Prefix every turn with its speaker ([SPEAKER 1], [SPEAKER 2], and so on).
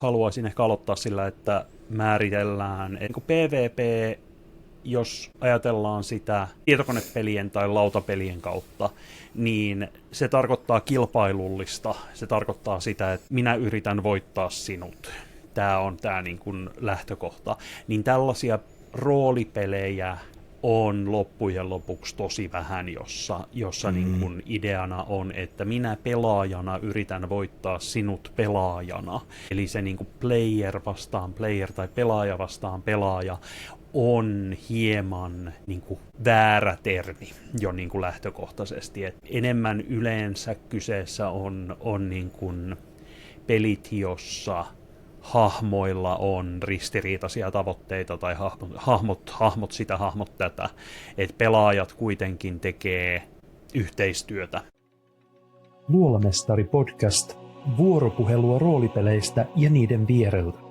[SPEAKER 1] Haluaisin ehkä aloittaa sillä, että määritellään niin PvP, jos ajatellaan sitä tietokonepelien tai lautapelien kautta, niin se tarkoittaa kilpailullista. Se tarkoittaa sitä, että minä yritän voittaa sinut. Tämä on tämä niin kuin lähtökohta. Niin tällaisia roolipelejä on loppujen lopuksi tosi vähän, jossa niin kuin ideana on, että minä pelaajana yritän voittaa sinut pelaajana. Eli se niin kuin player vastaan player tai pelaaja vastaan pelaaja on hieman niin kuin väärä termi jo niin kuin lähtökohtaisesti. Et enemmän yleensä kyseessä on niin kuin pelit, hahmoilla on ristiriitaisia tavoitteita tai hahmot sitä, hahmot tätä, että pelaajat kuitenkin tekee yhteistyötä.
[SPEAKER 2] Luolamestari podcast, vuoropuhelua roolipeleistä ja niiden viereltä.